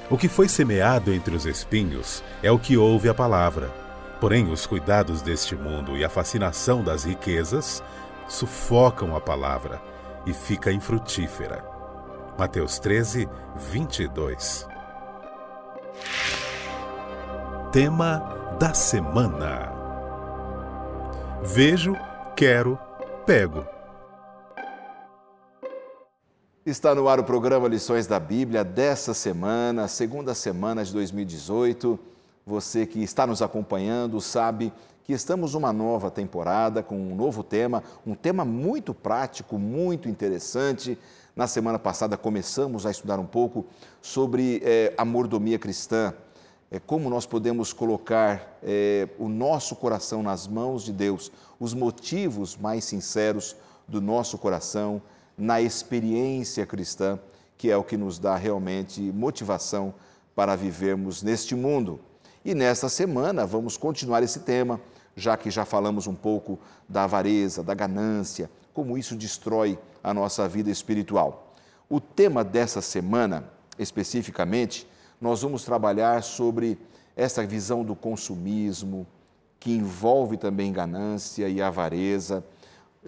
O que foi semeado entre os espinhos é o que ouve a palavra. Porém, os cuidados deste mundo e a fascinação das riquezas sufocam a palavra e fica infrutífera. Mateus 13, 22. Tema da semana: vejo, quero, pego. Está no ar o programa Lições da Bíblia dessa semana, segunda semana de 2018. Você que está nos acompanhando sabe que estamos numa nova temporada com um novo tema, um tema muito prático, muito interessante. Na semana passada começamos a estudar um pouco sobre a mordomia cristã, como nós podemos colocar o nosso coração nas mãos de Deus, os motivos mais sinceros do nosso coração na experiência cristã, que é o que nos dá realmente motivação para vivermos neste mundo. E nesta semana vamos continuar esse tema, já que já falamos um pouco da avareza, da ganância, como isso destrói a nossa vida espiritual. O tema dessa semana, especificamente, nós vamos trabalhar sobre essa visão do consumismo, que envolve também ganância e avareza.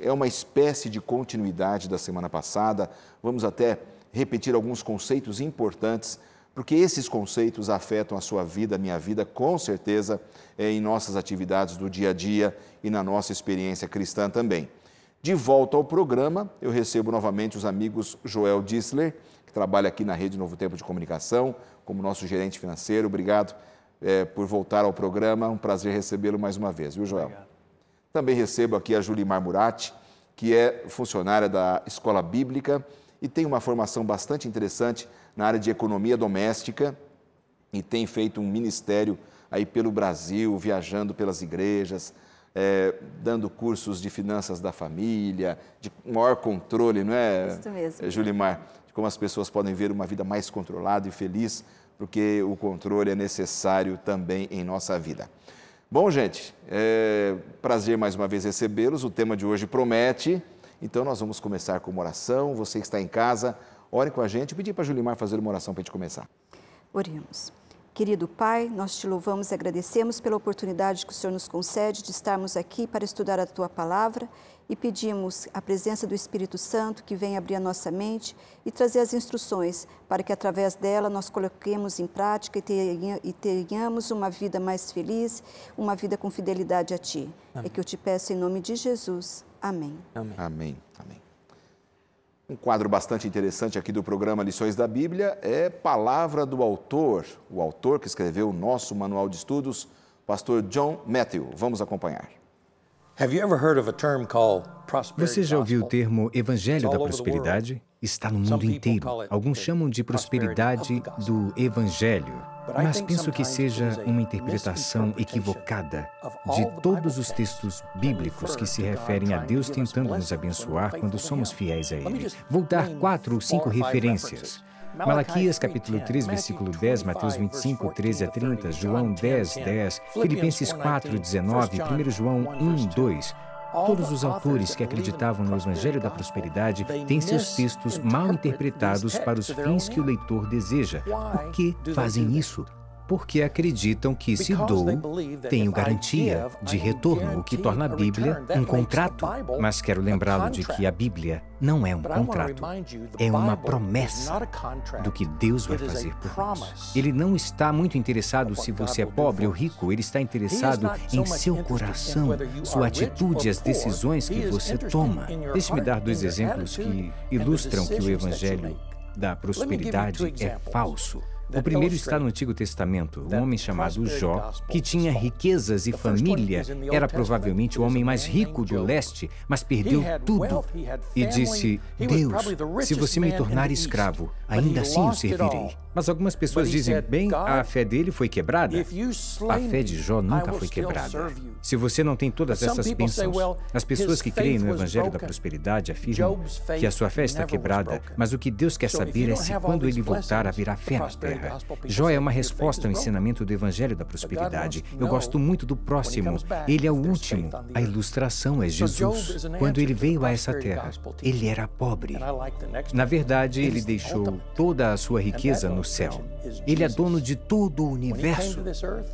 É uma espécie de continuidade da semana passada. Vamos até repetir alguns conceitos importantes, porque esses conceitos afetam a sua vida, a minha vida, com certeza, em nossas atividades do dia a dia e na nossa experiência cristã também. De volta ao programa, eu recebo novamente os amigos Joel Dissler, que trabalha aqui na Rede Novo Tempo de Comunicação, como nosso gerente financeiro. Obrigado por voltar ao programa, um prazer recebê-lo mais uma vez, viu, Joel? Obrigado. Também recebo aqui a Julimar Murati, que é funcionária da Escola Bíblica e tem uma formação bastante interessante na área de economia doméstica e tem feito um ministério aí pelo Brasil, viajando pelas igrejas, dando cursos de finanças da família, de maior controle, não é, isso mesmo, Julimar? De como as pessoas podem ver uma vida mais controlada e feliz, porque o controle é necessário também em nossa vida. Bom, gente, prazer mais uma vez recebê-los. O tema de hoje promete, então nós vamos começar com uma oração. Você que está em casa, ore com a gente. Pedir para a Julimar fazer uma oração para a gente começar. Oremos. Querido Pai, nós te louvamos e agradecemos pela oportunidade que o Senhor nos concede de estarmos aqui para estudar a Tua Palavra e pedimos a presença do Espírito Santo que venha abrir a nossa mente e trazer as instruções para que através dela nós coloquemos em prática e tenhamos uma vida mais feliz, uma vida com fidelidade a Ti. Amém. É que eu te peço em nome de Jesus. Amém. Amém. Amém. Amém. Um quadro bastante interessante aqui do programa Lições da Bíblia é Palavra do Autor, o autor que escreveu o nosso manual de estudos, pastor John Matthew. Vamos acompanhar. Você já ouviu o termo Evangelho da Prosperidade? Está no mundo inteiro. Alguns chamam de prosperidade do Evangelho, mas penso que seja uma interpretação equivocada de todos os textos bíblicos que se referem a Deus tentando nos abençoar quando somos fiéis a Ele. Vou dar 4 ou 5 referências. Malaquias, capítulo 3, versículo 10, Mateus 25, 13 a 30, João 10, 10, Filipenses 4, 19, 1 João 1, 2. Todos os autores que acreditavam no Evangelho da Prosperidade têm seus textos mal interpretados para os fins que o leitor deseja. Por que fazem isso? Porque acreditam que se dou, tenho garantia de retorno, o que torna a Bíblia um contrato. Mas quero lembrá-lo de que a Bíblia não é um contrato, é uma promessa do que Deus vai fazer por nós. Ele não está muito interessado se você é pobre ou rico, ele está interessado em seu coração, sua atitude e as decisões que você toma. Deixe-me dar 2 exemplos que ilustram que o Evangelho da Prosperidade é falso. O primeiro está no Antigo Testamento, um homem chamado Jó, que tinha riquezas e família, era provavelmente o homem mais rico do leste, mas perdeu tudo. E disse, Deus, se você me tornar escravo, ainda assim o servirei. Mas algumas pessoas dizem, bem, a fé dele foi quebrada. A fé de Jó nunca foi quebrada. Se você não tem todas essas bênçãos, as pessoas que creem no Evangelho da Prosperidade afirmam que a sua fé está quebrada, mas o que Deus quer saber é se quando ele voltar haverá fé na terra. terra. Jó é uma resposta ao ensinamento do Evangelho da Prosperidade. Eu gosto muito do próximo. Ele é o último. A ilustração é Jesus. Quando ele veio a essa terra, ele era pobre. Na verdade, ele deixou toda a sua riqueza no céu. Ele é dono de todo o universo.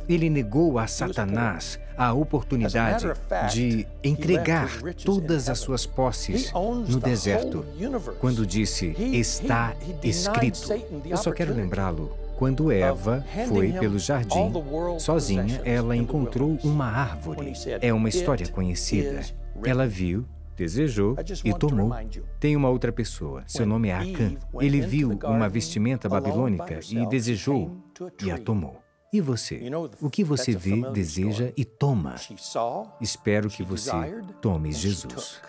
Ele negou a Satanás a oportunidade de entregar todas as suas posses no deserto, quando disse, está escrito. Eu só quero lembrá-lo. Quando Eva foi pelo jardim, sozinha, ela encontrou uma árvore. É uma história conhecida. Ela viu, desejou e tomou. Tem uma outra pessoa, seu nome é Acã. Ele viu uma vestimenta babilônica e desejou e a tomou. E você? O que você vê, deseja e toma? Espero que você tome Jesus.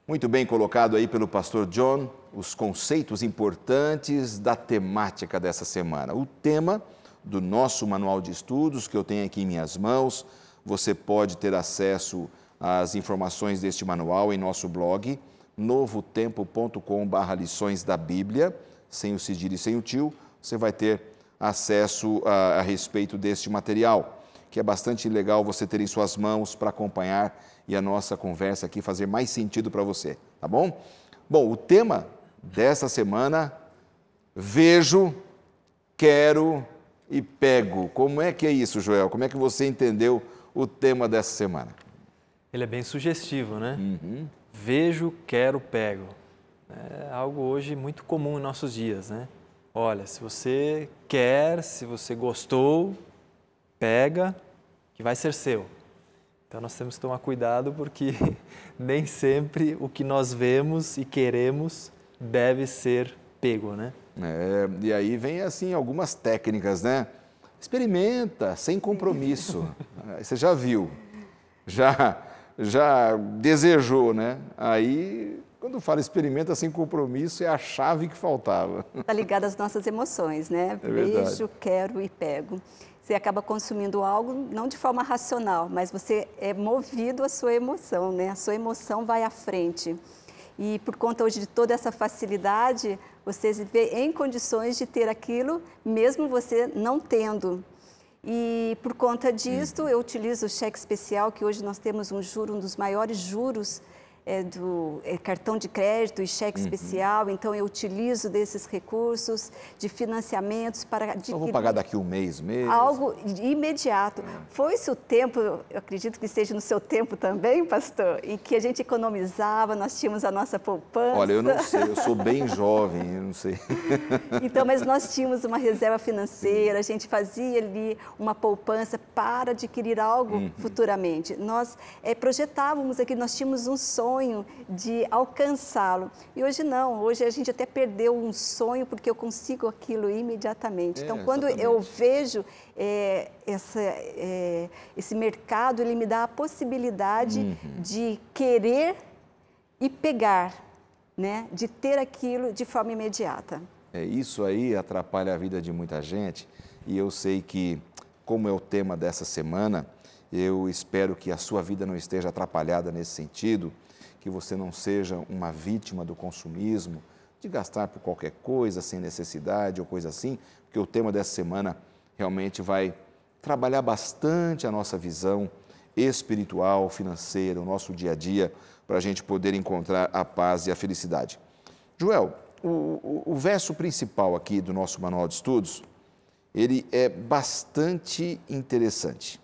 Muito bem colocado aí pelo pastor John, os conceitos importantes da temática dessa semana. O tema do nosso manual de estudos, que eu tenho aqui em minhas mãos, você pode ter acesso às informações deste manual em nosso blog, novotempo.com/lições da Bíblia, sem o cedilha e sem o tio, você vai ter acesso a respeito deste material, que é bastante legal você ter em suas mãos para acompanhar e a nossa conversa aqui fazer mais sentido para você, tá bom? Bom, o tema dessa semana, vejo, quero e pego. Como é que é isso, Joel? Como é que você entendeu o tema dessa semana? Ele é bem sugestivo, né? Vejo, quero, pego. É algo hoje muito comum em nossos dias, né? Olha, se você quer, se você gostou, pega, que vai ser seu. Então nós temos que tomar cuidado porque nem sempre o que nós vemos e queremos deve ser pego, né? E aí vem assim algumas técnicas, né? Experimenta, sem compromisso. Você já viu, já desejou, né? Aí, quando fala experimenta sem compromisso, é a chave que faltava. Está ligado às nossas emoções, né? Vejo, quero e pego. Você acaba consumindo algo, não de forma racional, mas você é movido à sua emoção, né? A sua emoção vai à frente. E por conta hoje de toda essa facilidade, você se vê em condições de ter aquilo, mesmo você não tendo. E por conta disso, eu utilizo o cheque especial, que hoje nós temos um dos maiores juros do cartão de crédito e cheque especial, então eu utilizo desses recursos de financiamentos para adquirir... Eu vou pagar daqui um mês mesmo. Algo imediato. Foi-se o tempo, eu acredito que esteja no seu tempo também, pastor, em que a gente economizava, nós tínhamos a nossa poupança. Olha, eu não sei, eu sou bem jovem, eu não sei. Então, mas nós tínhamos uma reserva financeira, a gente fazia ali uma poupança para adquirir algo futuramente. Nós projetávamos aqui, nós tínhamos um sonho de alcançá-lo. E hoje não, hoje a gente até perdeu um sonho porque eu consigo aquilo imediatamente. Então, quando eu vejo esse mercado, ele me dá a possibilidade de querer e pegar, né? De ter aquilo de forma imediata. Isso aí atrapalha a vida de muita gente e eu sei que, como é o tema dessa semana, eu espero que a sua vida não esteja atrapalhada nesse sentido, que você não seja uma vítima do consumismo, de gastar por qualquer coisa, sem necessidade ou coisa assim, porque o tema dessa semana realmente vai trabalhar bastante a nossa visão espiritual, financeira, o nosso dia a dia, para a gente poder encontrar a paz e a felicidade. Joel, o verso principal aqui do nosso manual de estudos, ele é bastante interessante.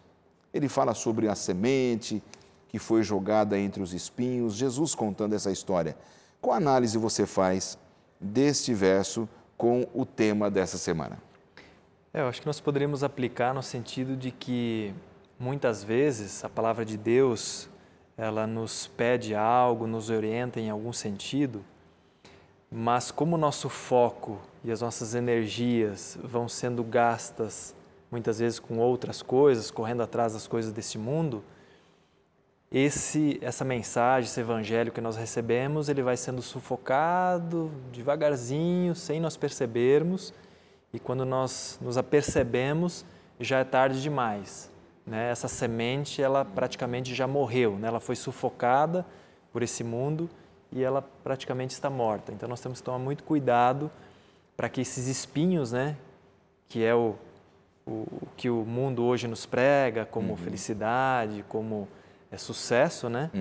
Ele fala sobre a semente que foi jogada entre os espinhos, Jesus contando essa história. Qual análise você faz deste verso com o tema dessa semana? Eu acho que nós poderíamos aplicar no sentido de que, muitas vezes, a palavra de Deus, ela nos pede algo, nos orienta em algum sentido, mas como o nosso foco e as nossas energias vão sendo gastas, muitas vezes com outras coisas, correndo atrás das coisas desse mundo, essa mensagem, esse evangelho que nós recebemos, ele vai sendo sufocado devagarzinho, sem nós percebermos, e quando nós nos apercebemos, já é tarde demais, né? Essa semente, ela praticamente já morreu, né? Ela foi sufocada por esse mundo e ela praticamente está morta. Então nós temos que tomar muito cuidado para que esses espinhos, né, que é o que o mundo hoje nos prega como felicidade, como sucesso, né?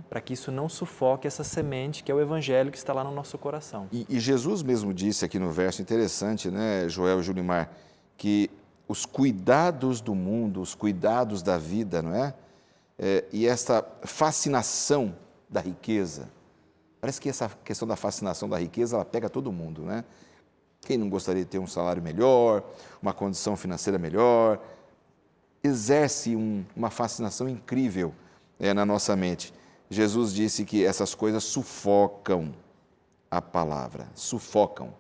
Para que isso não sufoque essa semente que é o Evangelho que está lá no nosso coração. E Jesus mesmo disse aqui no verso, interessante, né, Joel e Julimar, que os cuidados do mundo, os cuidados da vida, não é? E essa fascinação da riqueza, parece que essa questão da fascinação da riqueza, ela pega todo mundo, né? Quem não gostaria de ter um salário melhor, uma condição financeira melhor, exerce uma fascinação incrível na nossa mente. Jesus disse que essas coisas sufocam a palavra, sufocam.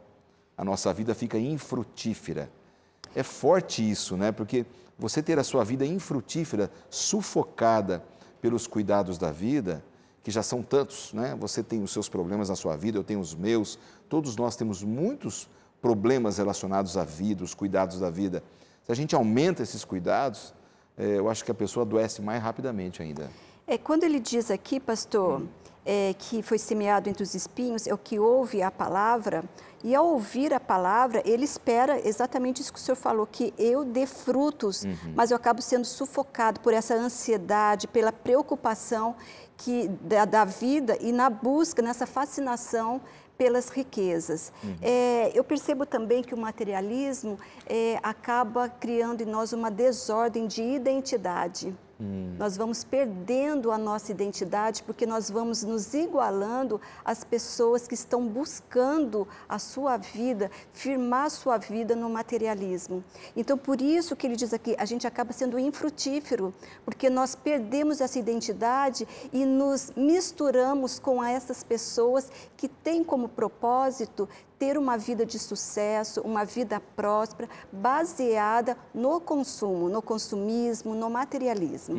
A nossa vida fica infrutífera. É forte isso, né? Porque você ter a sua vida infrutífera, sufocada pelos cuidados da vida, que já são tantos, né? Você tem os seus problemas na sua vida, eu tenho os meus, todos nós temos muitos problemas relacionados à vida, os cuidados da vida. Se a gente aumenta esses cuidados, eu acho que a pessoa adoece mais rapidamente ainda. Quando ele diz aqui, pastor, que foi semeado entre os espinhos, é o que ouve a palavra, e ao ouvir a palavra, ele espera exatamente isso que o senhor falou, que eu dê frutos, mas eu acabo sendo sufocado por essa ansiedade, pela preocupação da vida e na busca, nessa fascinação pelas riquezas. Eu percebo também que o materialismo acaba criando em nós uma desordem de identidade. Nós vamos perdendo a nossa identidade porque nós vamos nos igualando às pessoas que estão buscando a sua vida, firmar a sua vida no materialismo. Então, por isso que ele diz aqui, a gente acaba sendo infrutífero, porque nós perdemos essa identidade e nos misturamos com essas pessoas que têm como propósito ter uma vida de sucesso, uma vida próspera, baseada no consumo, no consumismo, no materialismo.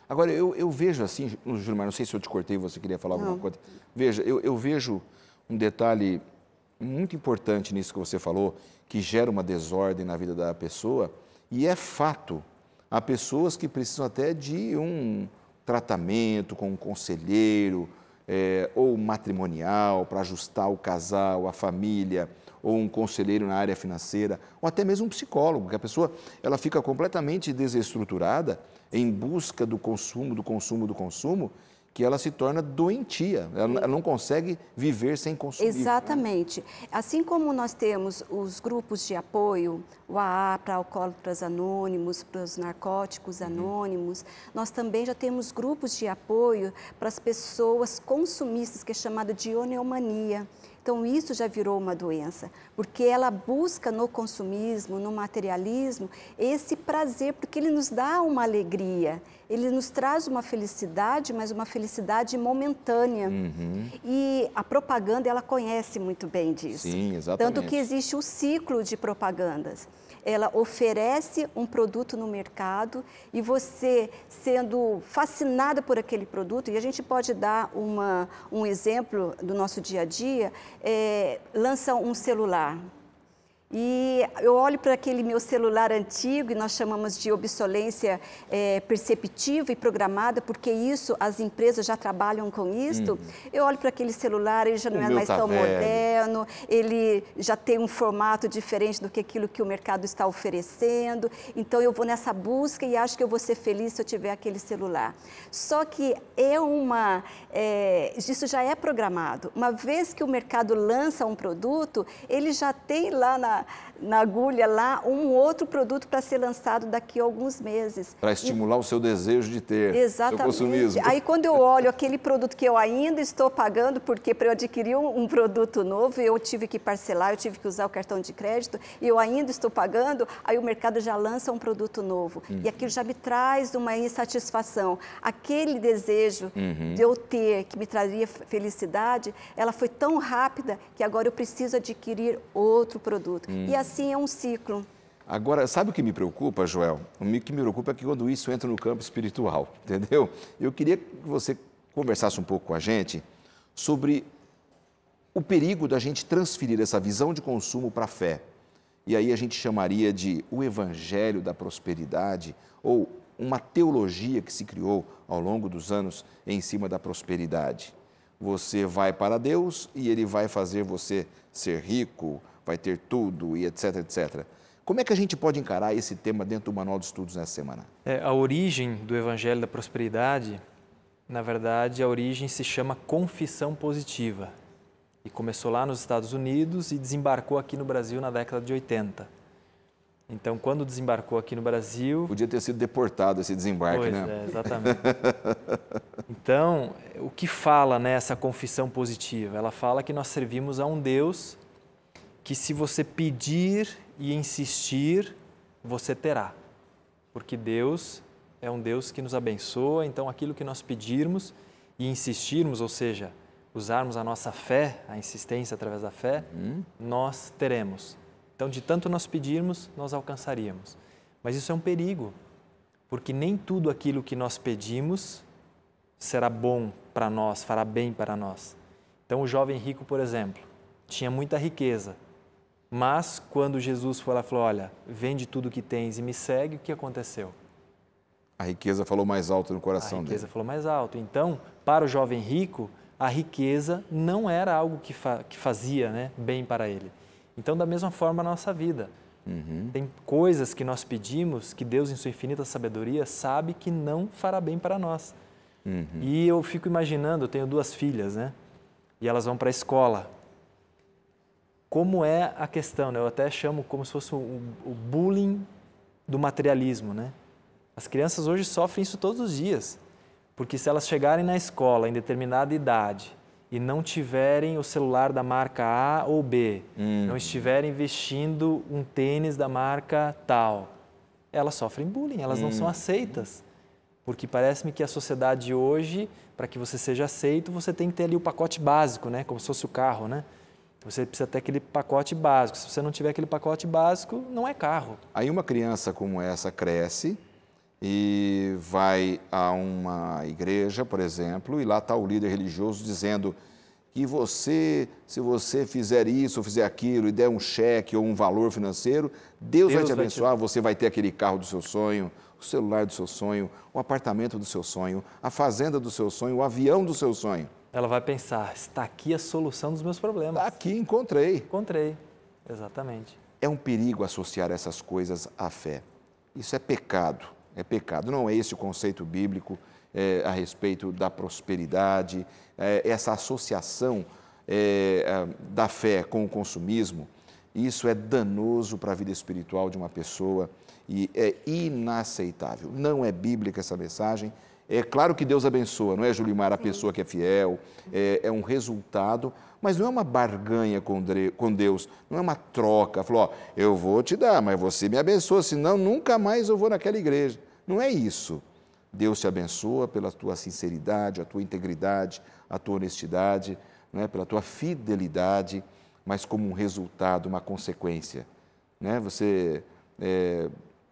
Agora, eu vejo assim, Gilmar, não sei se eu te cortei, você queria falar alguma coisa. Veja, eu vejo um detalhe muito importante nisso que você falou, que gera uma desordem na vida da pessoa, e é fato, há pessoas que precisam até de um tratamento com um conselheiro, ou matrimonial, para ajustar o casal, a família, ou um conselheiro na área financeira, ou até mesmo um psicólogo, que a pessoa ela fica completamente desestruturada em busca do consumo, que ela se torna doentia, ela não consegue viver sem consumir. Exatamente. Assim como nós temos os grupos de apoio, o AA para alcoólatras anônimos, para os narcóticos anônimos, nós também já temos grupos de apoio para as pessoas consumistas, que é chamada de oneomania. Então, isso já virou uma doença, porque ela busca no consumismo, no materialismo, esse prazer, porque ele nos dá uma alegria, ele nos traz uma felicidade, mas uma felicidade momentânea. E a propaganda, ela conhece muito bem disso. Sim, exatamente. Tanto que existe o ciclo de propagandas. Ela oferece um produto no mercado e você, sendo fascinada por aquele produto, e a gente pode dar um exemplo do nosso dia a dia, lança um celular. E eu olho para aquele meu celular antigo, e nós chamamos de obsolescência perceptiva e programada, porque isso, as empresas já trabalham com isso. Eu olho para aquele celular, ele já não é mais tão moderno, ele já tem um formato diferente do que aquilo que o mercado está oferecendo. Então, eu vou nessa busca e acho que eu vou ser feliz se eu tiver aquele celular. Só que isso já é programado. Uma vez que o mercado lança um produto, ele já tem lá na agulha lá um outro produto para ser lançado daqui a alguns meses. Para estimular o seu desejo de ter, exatamente, seu consumismo. Aí quando eu olho aquele produto que eu ainda estou pagando, porque para eu adquirir um produto novo, eu tive que parcelar, eu tive que usar o cartão de crédito, e eu ainda estou pagando, aí o mercado já lança um produto novo. E aquilo já me traz uma insatisfação. Aquele desejo de eu ter, que me traria felicidade, ela foi tão rápida que agora eu preciso adquirir outro produto. E assim é um ciclo. Agora, sabe o que me preocupa, Joel? O que me preocupa é que quando isso entra no campo espiritual, entendeu? Eu queria que você conversasse um pouco com a gente sobre o perigo da gente transferir essa visão de consumo para a fé. E aí a gente chamaria de o evangelho da prosperidade, ou uma teologia que se criou ao longo dos anos em cima da prosperidade. Você vai para Deus e Ele vai fazer você ser rico, vai ter tudo e etc, etc. Como é que a gente pode encarar esse tema dentro do Manual de Estudos nessa semana? A origem do Evangelho da Prosperidade, na verdade, a origem se chama confissão positiva. E começou lá nos Estados Unidos e desembarcou aqui no Brasil na década de 80. Então, quando desembarcou aqui no Brasil... Podia ter sido deportado esse desembarque, né? Pois é, exatamente. Então, o que fala nessa confissão positiva? Ela fala que nós servimos a um Deus que, se você pedir e insistir, você terá. Porque Deus é um Deus que nos abençoa, então aquilo que nós pedirmos e insistirmos, ou seja, usarmos a nossa fé, a insistência através da fé, nós teremos. Então, de tanto nós pedirmos, nós alcançaríamos. Mas isso é um perigo, porque nem tudo aquilo que nós pedimos será bom para nós, fará bem para nós. Então, o jovem rico, por exemplo, tinha muita riqueza, mas quando Jesus foi lá e falou, olha, vende tudo que tens e me segue, o que aconteceu? A riqueza falou mais alto no coração dele. A riqueza falou mais alto. Então, para o jovem rico, a riqueza não era algo que fazia, né, bem para ele. Então, da mesma forma, a nossa vida. Tem coisas que nós pedimos que Deus, em sua infinita sabedoria, sabe que não fará bem para nós. E eu fico imaginando, eu tenho 2 filhas, né? E elas vão para a escola. Como é a questão, né? Eu até chamo como se fosse o bullying do materialismo, né? As crianças hoje sofrem isso todos os dias, porque se elas chegarem na escola em determinada idade e não tiverem o celular da marca A ou B, não estiverem vestindo um tênis da marca tal, elas sofrem bullying, elas não são aceitas. Porque parece-me que a sociedade hoje, para que você seja aceito, você tem que ter ali o pacote básico, né? Como se fosse o carro, né? Você precisa ter aquele pacote básico. Se você não tiver aquele pacote básico, não é carro. Aí uma criança como essa cresce e vai a uma igreja, por exemplo, e lá está o líder religioso dizendo que você, se você fizer isso ou fizer aquilo e der um cheque ou um valor financeiro, Deus vai te abençoar, você vai ter aquele carro do seu sonho, o celular do seu sonho, o apartamento do seu sonho, a fazenda do seu sonho, o avião do seu sonho. Ela vai pensar, está aqui a solução dos meus problemas. Está aqui, encontrei. Encontrei, exatamente. É um perigo associar essas coisas à fé. Isso é pecado, não é esse o conceito bíblico a respeito da prosperidade, essa associação da fé com o consumismo. Isso é danoso para a vida espiritual de uma pessoa e é inaceitável. Não é bíblica essa mensagem. É claro que Deus abençoa, não é, Julimar, a pessoa que é fiel, é um resultado, mas não é uma barganha com Deus, não é uma troca. Falou, ó, eu vou te dar, mas você me abençoa, senão nunca mais eu vou naquela igreja. Não é isso. Deus te abençoa pela tua sinceridade, a tua integridade, a tua honestidade, não é? Pela tua fidelidade, mas como um resultado, uma consequência. Né?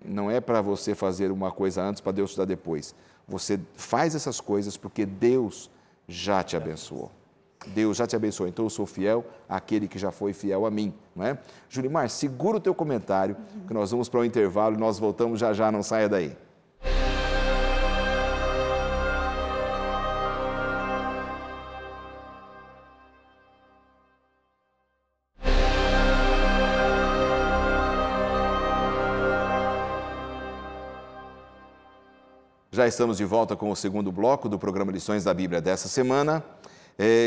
Não é para você fazer uma coisa antes para Deus te dar depois. Você faz essas coisas porque Deus já te abençoou. Deus já te abençoou. Então eu sou fiel àquele que já foi fiel a mim. Não é? Julimar, segura o teu comentário, que nós vamos para o intervalo e nós voltamos já, não saia daí. Já estamos de volta com o segundo bloco do programa Lições da Bíblia dessa semana.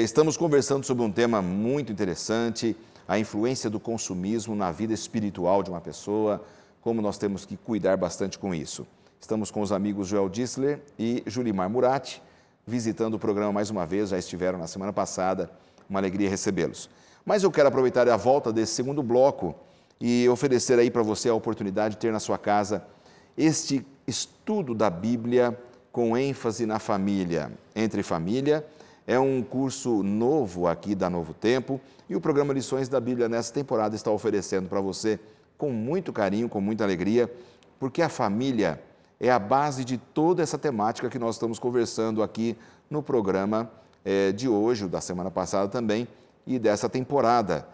Estamos conversando sobre um tema muito interessante, a influência do consumismo na vida espiritual de uma pessoa, como nós temos que cuidar bastante com isso. Estamos com os amigos Joel Dissler e Julimar Muratti, visitando o programa mais uma vez, já estiveram na semana passada, uma alegria recebê-los. Mas eu quero aproveitar a volta desse segundo bloco e oferecer aí para você a oportunidade de ter na sua casa este estudo da Bíblia com ênfase na família. Entre Família é um curso novo aqui da Novo Tempo e o programa Lições da Bíblia nessa temporada está oferecendo para você com muito carinho, com muita alegria, porque a família é a base de toda essa temática que nós estamos conversando aqui no programa de hoje, o da semana passada também, e dessa temporada,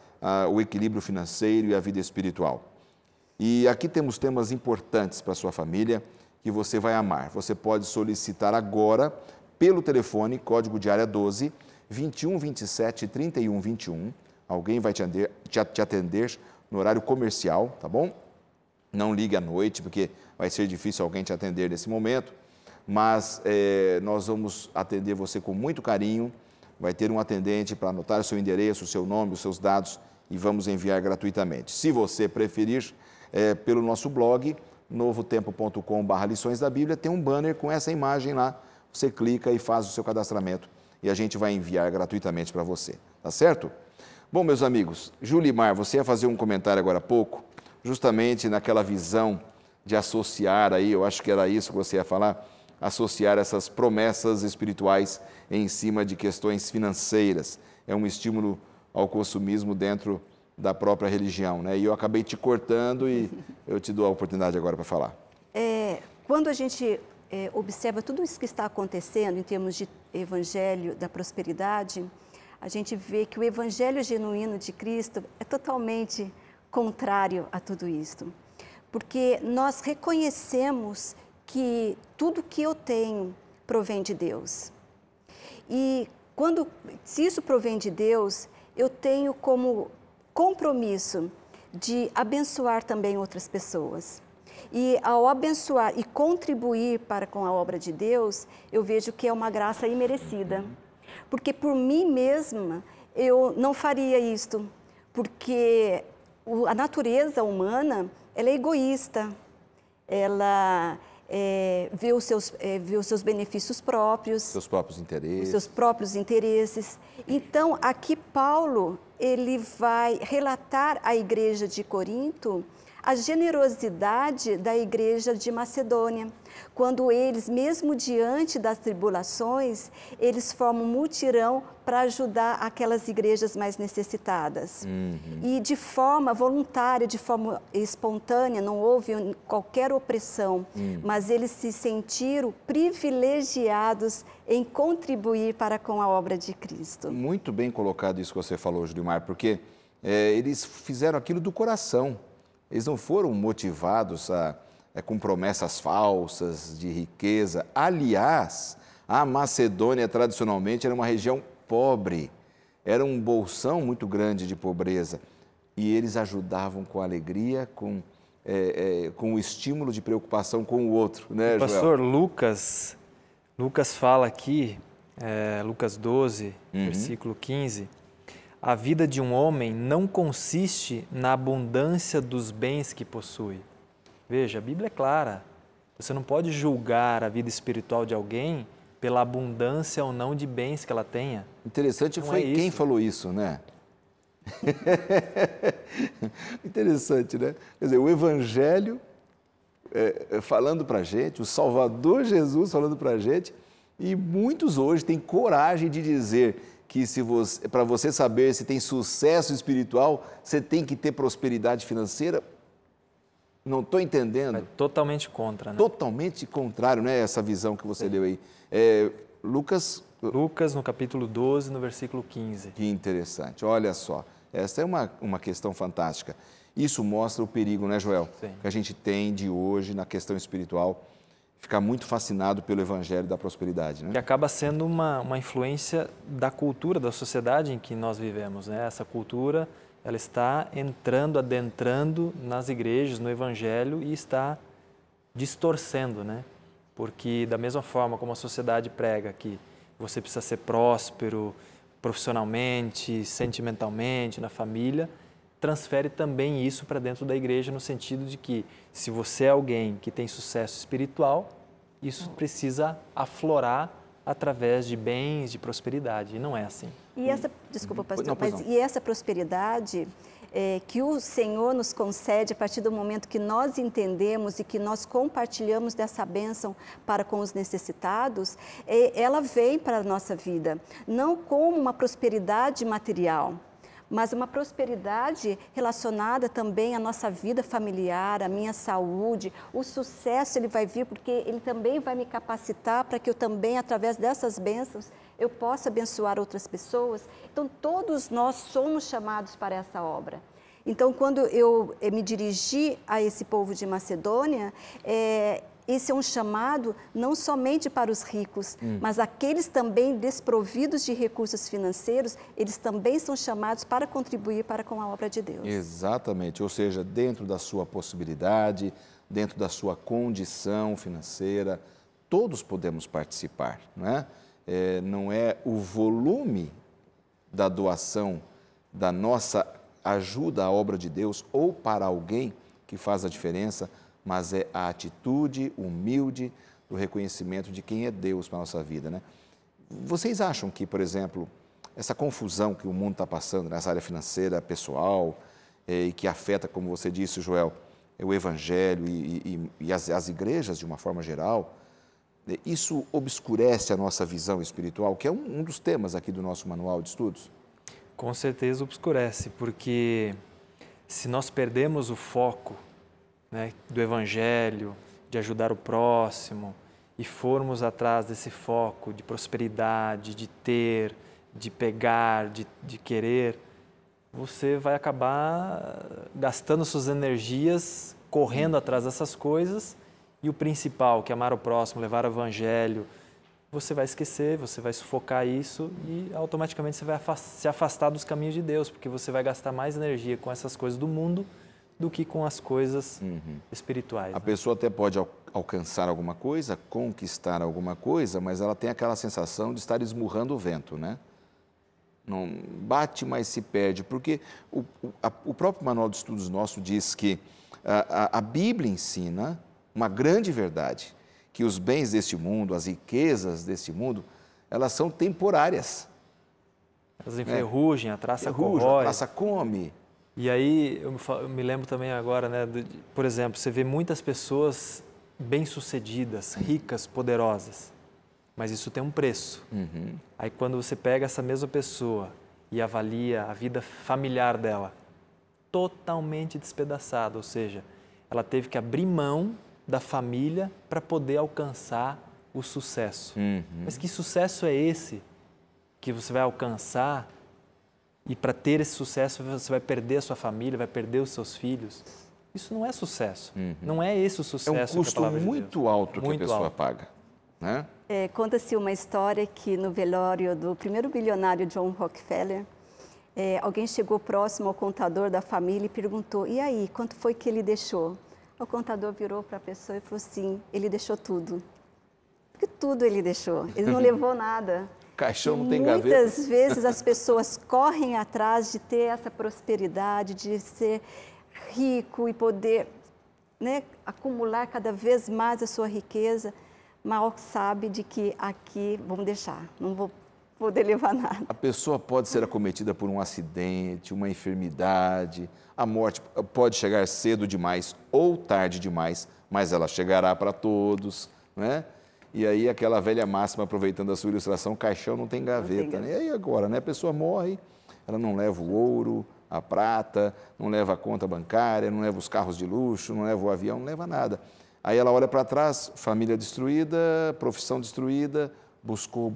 o equilíbrio financeiro e a vida espiritual. E aqui temos temas importantes para a sua família, que você vai amar. Você pode solicitar agora pelo telefone, código de área 12, 21 27 31 21. Alguém vai te atender no horário comercial, tá bom? Não ligue à noite, porque vai ser difícil alguém te atender nesse momento, mas nós vamos atender você com muito carinho. Vai ter um atendente para anotar o seu endereço, o seu nome, os seus dados e vamos enviar gratuitamente. Se você preferir, pelo nosso blog, novotempo.com/lições da Bíblia, tem um banner com essa imagem lá. Você clica e faz o seu cadastramento e a gente vai enviar gratuitamente para você, tá certo? Bom, meus amigos, Julimar, você ia fazer um comentário agora há pouco, justamente naquela visão de associar aí, eu acho que era isso que você ia falar, associar essas promessas espirituais em cima de questões financeiras. É um estímulo ao consumismo dentro da própria religião, né? E eu acabei te cortando e eu te dou a oportunidade agora para falar. Quando a gente observa tudo isso que está acontecendo em termos de evangelho da prosperidade, a gente vê que o evangelho genuíno de Cristo é totalmente contrário a tudo isso. Porque nós reconhecemos que tudo que eu tenho provém de Deus. E se isso provém de Deus, eu tenho como compromisso de abençoar também outras pessoas. E ao abençoar e contribuir com a obra de Deus, eu vejo que é uma graça imerecida. Porque por mim mesma, eu não faria isto. Porque a natureza humana, ela é egoísta. Ela vê os seus benefícios próprios. Seus próprios interesses. Os seus próprios interesses. Então, aqui Paulo, ele vai relatar à igreja de Corinto a generosidade da igreja de Macedônia, quando eles, mesmo diante das tribulações, eles formam um mutirão para ajudar aquelas igrejas mais necessitadas. E de forma voluntária, de forma espontânea, não houve qualquer opressão, mas eles se sentiram privilegiados em contribuir para com a obra de Cristo. Muito bem colocado isso que você falou, Julimar, porque eles fizeram aquilo do coração. Eles não foram motivados com promessas falsas de riqueza. Aliás, a Macedônia tradicionalmente era uma região pobre, era um bolsão muito grande de pobreza. E eles ajudavam com alegria, com o estímulo de preocupação com o outro, né, Joel? Pastor, Lucas fala aqui, Lucas 12, versículo 15... A vida de um homem não consiste na abundância dos bens que possui. Veja, a Bíblia é clara. Você não pode julgar a vida espiritual de alguém pela abundância ou não de bens que ela tenha. Interessante foi quem falou isso, né? Interessante, né? Quer dizer, o Evangelho falando para a gente, o Salvador Jesus falando para a gente, e muitos hoje têm coragem de dizer que para você saber se tem sucesso espiritual, você tem que ter prosperidade financeira. Não estou entendendo. É totalmente contra, né? Totalmente contrário, né? Essa visão que você deu aí. Lucas, no capítulo 12, no versículo 15. Que interessante. Olha só, essa é uma questão fantástica. Isso mostra o perigo, né, Joel? Sim. Que a gente tem de hoje na questão espiritual, ficar muito fascinado pelo Evangelho da prosperidade, né? Que acaba sendo uma influência da cultura, da sociedade em que nós vivemos, né? Essa cultura, ela está adentrando nas igrejas, no Evangelho e está distorcendo, né? Porque da mesma forma como a sociedade prega que você precisa ser próspero profissionalmente, sentimentalmente, na família, transfere também isso para dentro da igreja no sentido de que se você é alguém que tem sucesso espiritual, isso precisa aflorar através de bens, de prosperidade, e não é assim. E essa, desculpa, pastor, e essa prosperidade que o Senhor nos concede a partir do momento que nós entendemos e que nós compartilhamos dessa bênção para com os necessitados, ela vem para a nossa vida, não como uma prosperidade material, mas uma prosperidade relacionada também à nossa vida familiar, à minha saúde. O sucesso ele vai vir porque ele também vai me capacitar para que eu também, através dessas bênçãos, eu possa abençoar outras pessoas. Então, todos nós somos chamados para essa obra. Então, quando eu me dirigi a esse povo de Macedônia, esse é um chamado não somente para os ricos, mas aqueles também desprovidos de recursos financeiros, eles também são chamados para contribuir para com a obra de Deus. Exatamente, ou seja, dentro da sua possibilidade, dentro da sua condição financeira, todos podemos participar, não é? Não é o volume da doação, da nossa ajuda à obra de Deus ou para alguém que faz a diferença, mas é a atitude humilde do reconhecimento de quem é Deus para a nossa vida, né? Vocês acham que, por exemplo, essa confusão que o mundo está passando nessa área financeira pessoal e que afeta, como você disse, Joel, o Evangelho e as igrejas de uma forma geral, isso obscurece a nossa visão espiritual, que é um dos temas aqui do nosso manual de estudos? Com certeza obscurece, porque se nós perdemos o foco, né, do Evangelho, de ajudar o próximo, e formos atrás desse foco de prosperidade, de ter, de pegar, de querer, você vai acabar gastando suas energias correndo atrás dessas coisas, e o principal, que é amar o próximo, levar o Evangelho, você vai esquecer, você vai sufocar isso e automaticamente você vai se afastar dos caminhos de Deus, porque você vai gastar mais energia com essas coisas do mundo do que com as coisas espirituais. A pessoa até pode alcançar alguma coisa, conquistar alguma coisa, mas ela tem aquela sensação de estar esmurrando o vento, né? Não bate, mas se perde, porque o próprio Manual de Estudos nosso diz que a Bíblia ensina uma grande verdade, que os bens deste mundo, as riquezas deste mundo, elas são temporárias. Elas enferrugem, a traça corrói. A traça come. E aí, eu me lembro também agora, né, por exemplo, você vê muitas pessoas bem-sucedidas, ricas, poderosas, mas isso tem um preço. Aí quando você pega essa mesma pessoa e avalia a vida familiar dela, totalmente despedaçada, ou seja, ela teve que abrir mão da família para poder alcançar o sucesso. Mas que sucesso é esse que você vai alcançar? E para ter esse sucesso, você vai perder a sua família, vai perder os seus filhos. Isso não é sucesso. Não é esse o sucesso. É um custo muito alto que a pessoa paga, né? Conta-se uma história que no velório do primeiro bilionário John Rockefeller, alguém chegou próximo ao contador da família e perguntou: e aí, quanto foi que ele deixou? O contador virou para a pessoa e falou assim: ele deixou tudo. Porque tudo ele deixou, ele não levou nada. Caixão não tem gaveta. Muitas vezes as pessoas correm atrás de ter essa prosperidade, de ser rico e poder, né, acumular cada vez mais a sua riqueza, mal sabe de que aqui vamos deixar, não vou poder levar nada. A pessoa pode ser acometida por um acidente, uma enfermidade, a morte pode chegar cedo demais ou tarde demais, mas ela chegará para todos, né? E aí aquela velha máxima, aproveitando a sua ilustração, caixão não tem gaveta, né? E aí agora, né? A pessoa morre, ela não leva o ouro, a prata, não leva a conta bancária, não leva os carros de luxo, não leva o avião, não leva nada. Aí ela olha para trás, família destruída, profissão destruída, buscou,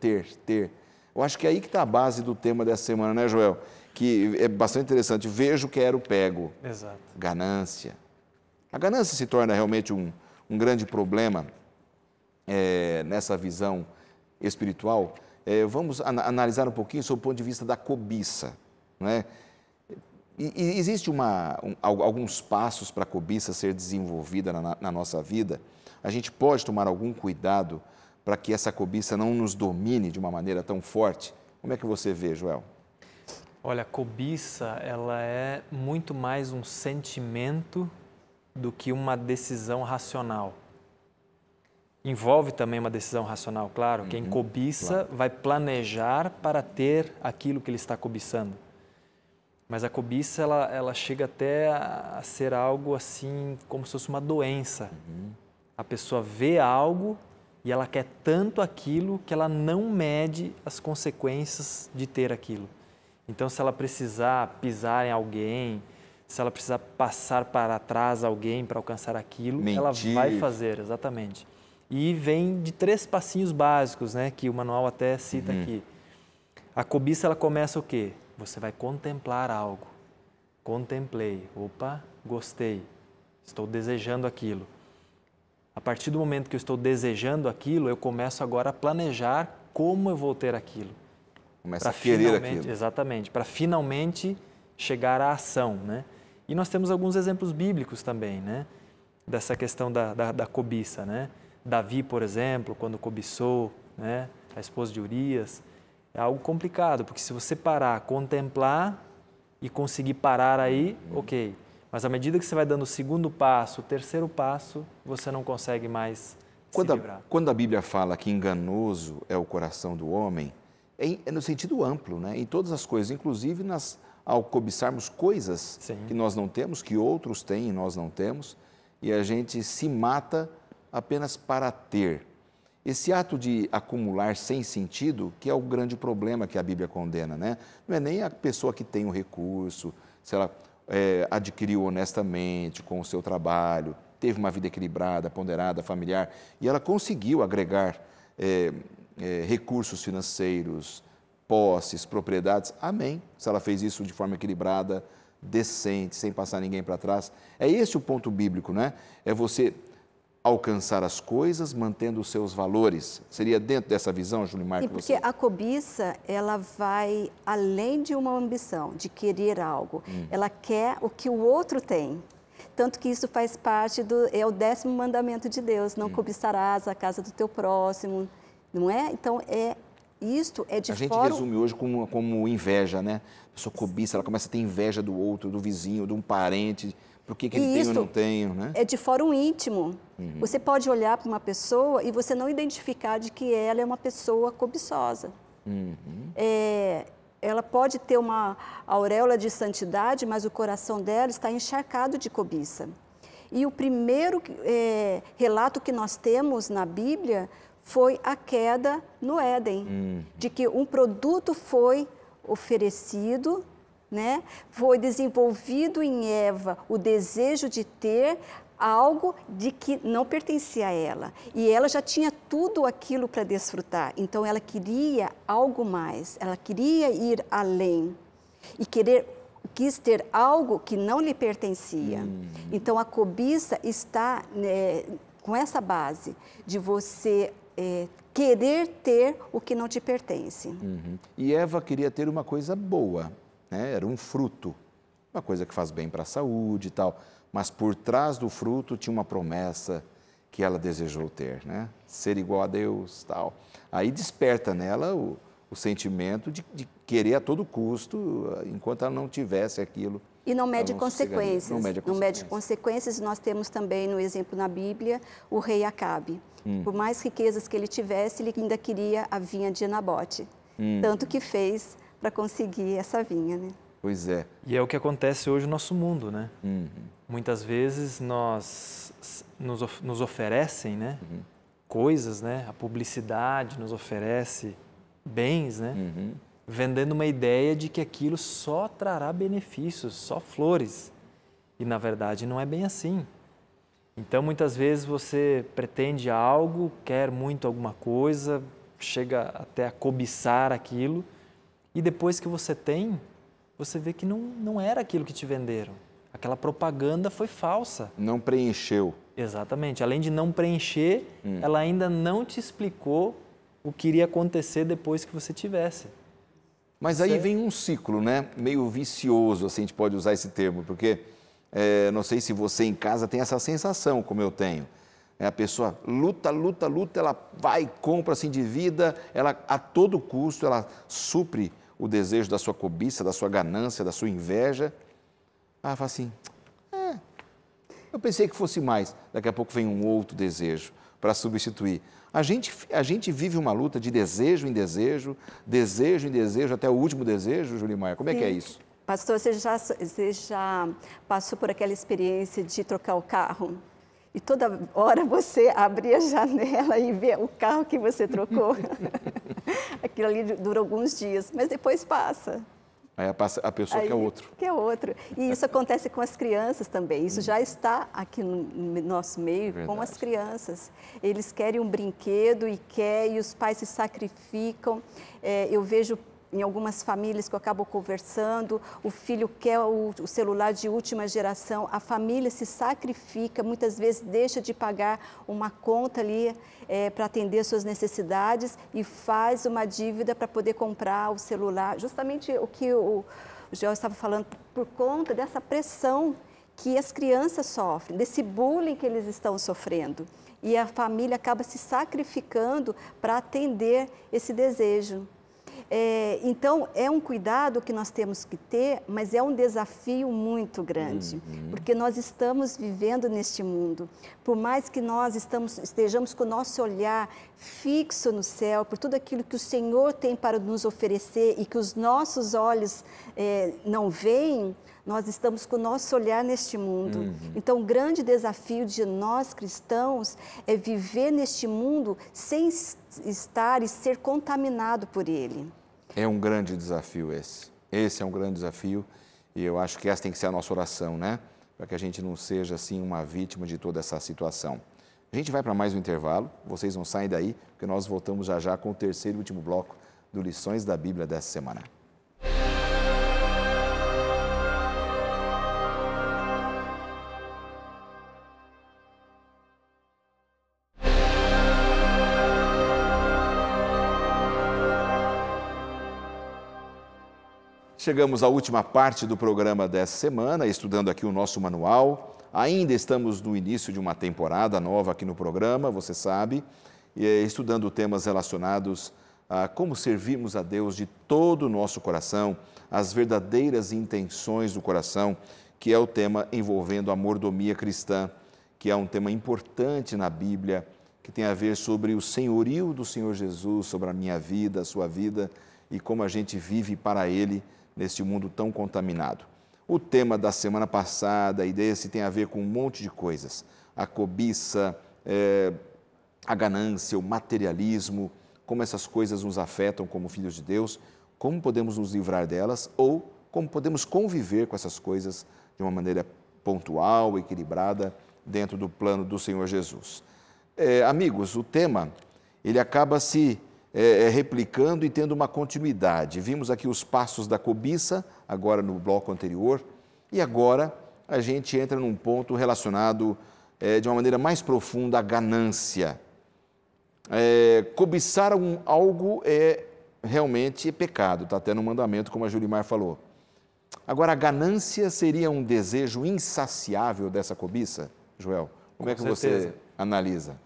ter. Eu acho que é aí que está a base do tema dessa semana, né, Joel? Que é bastante interessante. Vejo, quero, pego. Exato. Ganância. A ganância se torna realmente um grande problema nessa visão espiritual. Vamos analisar um pouquinho sob o ponto de vista da cobiça, não é? E existe alguns passos para a cobiça ser desenvolvida na nossa vida. A gente pode tomar algum cuidado para que essa cobiça não nos domine de uma maneira tão forte. Como é que você vê, Joel? Olha, a cobiça, ela é muito mais um sentimento do que uma decisão racional. Envolve também uma decisão racional, claro. Quem cobiça vai planejar para ter aquilo que ele está cobiçando. Mas a cobiça, ela chega até a ser algo assim, como se fosse uma doença. A pessoa vê algo e ela quer tanto aquilo que ela não mede as consequências de ter aquilo. Então, se ela precisar pisar em alguém, se ela precisar passar para trás alguém para alcançar aquilo, ela vai fazer, exatamente. E vem de 3 passinhos básicos, né, que o manual até cita aqui. A cobiça, ela começa o quê? Você vai contemplar algo. Contemplei. Opa, gostei. Estou desejando aquilo. A partir do momento que eu estou desejando aquilo, eu começo agora a planejar como eu vou ter aquilo. Começa a querer aquilo. Exatamente, para finalmente chegar à ação, né? E nós temos alguns exemplos bíblicos também, né? Dessa questão da cobiça, né? Davi, por exemplo, quando cobiçou, né, a esposa de Urias, é algo complicado, porque se você parar, contemplar e conseguir parar aí, ok. Mas à medida que você vai dando o segundo passo, o terceiro passo, você não consegue mais se livrar. Quando a Bíblia fala que enganoso é o coração do homem, é no sentido amplo, né? Em todas as coisas, inclusive ao cobiçarmos coisas que nós não temos, que outros têm e nós não temos, e a gente se mata apenas para ter. Esse ato de acumular sem sentido, que é o grande problema que a Bíblia condena, né? Não é nem a pessoa que tem o recurso, se ela adquiriu honestamente com o seu trabalho, teve uma vida equilibrada, ponderada, familiar, e ela conseguiu agregar recursos financeiros, posses, propriedades, amém. Se ela fez isso de forma equilibrada, decente, sem passar ninguém para trás. É esse o ponto bíblico, né? É você alcançar as coisas mantendo os seus valores. Seria dentro dessa visão, Julimar? Sim, porque a cobiça, ela vai além de uma ambição, de querer algo. Ela quer o que o outro tem. Tanto que isso faz parte é o 10º mandamento de Deus, não cobiçarás a casa do teu próximo, não é? Então, isto é de A gente resume hoje como inveja, né? A pessoa cobiça, ela começa a ter inveja do outro, do vizinho, de um parente. Por que ele tem ou não tenho, né? É de fórum íntimo. Você pode olhar para uma pessoa e você não identificar de que ela é uma pessoa cobiçosa. Ela pode ter uma auréola de santidade, mas o coração dela está encharcado de cobiça. E o primeiro relato que nós temos na Bíblia foi a queda no Éden, de que um produto foi oferecido, né? Foi desenvolvido em Eva o desejo de ter algo de que não pertencia a ela. E ela já tinha tudo aquilo para desfrutar. Então, ela queria algo mais, ela queria ir além e quis ter algo que não lhe pertencia. Então, a cobiça está com essa base de você querer ter o que não te pertence. E Eva queria ter uma coisa boa, né? Era um fruto, uma coisa que faz bem para a saúde e tal, mas por trás do fruto tinha uma promessa que ela desejou ter, né? Ser igual a Deus, tal. Aí desperta nela o sentimento de querer a todo custo, enquanto ela não tivesse aquilo. E não mede consequências. Não mede consequências. Nós temos também, no exemplo na Bíblia, o rei Acabe. Por mais riquezas que ele tivesse, ele ainda queria a vinha de Nabote. Tanto que fez para conseguir essa vinha, né? Pois é. E é o que acontece hoje no nosso mundo, né? Muitas vezes nos oferecem, né? Coisas, né? A publicidade nos oferece bens, né? Vendendo uma ideia de que aquilo só trará benefícios, só flores. E, na verdade, não é bem assim. Então, muitas vezes você pretende algo, quer muito alguma coisa, chega até a cobiçar aquilo, e depois que você tem, você vê que não era aquilo que te venderam. Aquela propaganda foi falsa. Não preencheu. Exatamente. Além de não preencher, ela ainda não te explicou o que iria acontecer depois que você tivesse. Mas aí vem um ciclo, né? Meio vicioso, assim, a gente pode usar esse termo, porque não sei se você em casa tem essa sensação, como eu tenho. A pessoa luta, ela vai, compra, se endivida, ela a todo custo, ela supre o desejo da sua cobiça, da sua ganância, da sua inveja. Ela fala assim, eu pensei que fosse mais. Daqui a pouco vem um outro desejo para substituir. A gente vive uma luta de desejo em desejo, até o último desejo, Julimar. Como é que é isso? Pastor, você já passou por aquela experiência de trocar o carro? E toda hora você abrir a janela e ver o carro que você trocou. Aquilo ali dura alguns dias, mas depois passa. Aí a pessoa quer outro. Quer outro. E isso acontece com as crianças também. Isso já está aqui no nosso meio. Verdade. Com as crianças. Eles querem um brinquedo e os pais se sacrificam. Eu vejo em algumas famílias que eu acabo conversando, o filho quer o celular de última geração, a família se sacrifica, muitas vezes deixa de pagar uma conta ali para atender suas necessidades e faz uma dívida para poder comprar o celular. Justamente o que o Joel estava falando, por conta dessa pressão que as crianças sofrem, desse bullying que eles estão sofrendo. E a família acaba se sacrificando para atender esse desejo. Então, é um cuidado que nós temos que ter, mas é um desafio muito grande, porque nós estamos vivendo neste mundo. Por mais que nós estejamos com o nosso olhar fixo no céu, por tudo aquilo que o Senhor tem para nos oferecer e que os nossos olhos não veem, nós estamos com o nosso olhar neste mundo. Então, o grande desafio de nós cristãos é viver neste mundo sem estar e ser contaminado por ele. É um grande desafio esse. Esse é um grande desafio e eu acho que essa tem que ser a nossa oração, né? Para que a gente não seja, assim, uma vítima de toda essa situação. A gente vai para mais um intervalo, vocês não saem daí, porque nós voltamos já já com o terceiro e último bloco do Lições da Bíblia dessa semana. Chegamos à última parte do programa dessa semana, estudando aqui o nosso manual. Ainda estamos no início de uma temporada nova aqui no programa, você sabe, estudando temas relacionados a como servirmos a Deus de todo o nosso coração, as verdadeiras intenções do coração, que é o tema envolvendo a mordomia cristã, que é um tema importante na Bíblia, que tem a ver sobre o senhorio do Senhor Jesus, sobre a minha vida, a sua vida, e como a gente vive para Ele neste mundo tão contaminado. O tema da semana passada e desse tem a ver com um monte de coisas. A cobiça, a ganância, o materialismo, como essas coisas nos afetam como filhos de Deus, como podemos nos livrar delas ou como podemos conviver com essas coisas de uma maneira pontual, equilibrada, dentro do plano do Senhor Jesus. Amigos, o tema, ele acaba se replicando e tendo uma continuidade. Vimos aqui os passos da cobiça, agora no bloco anterior, e agora a gente entra num ponto relacionado de uma maneira mais profunda à ganância. Cobiçar algo realmente é pecado, está até no mandamento, como a Julimar falou. Agora, a ganância seria um desejo insaciável dessa cobiça, Joel? Como é que você analisa?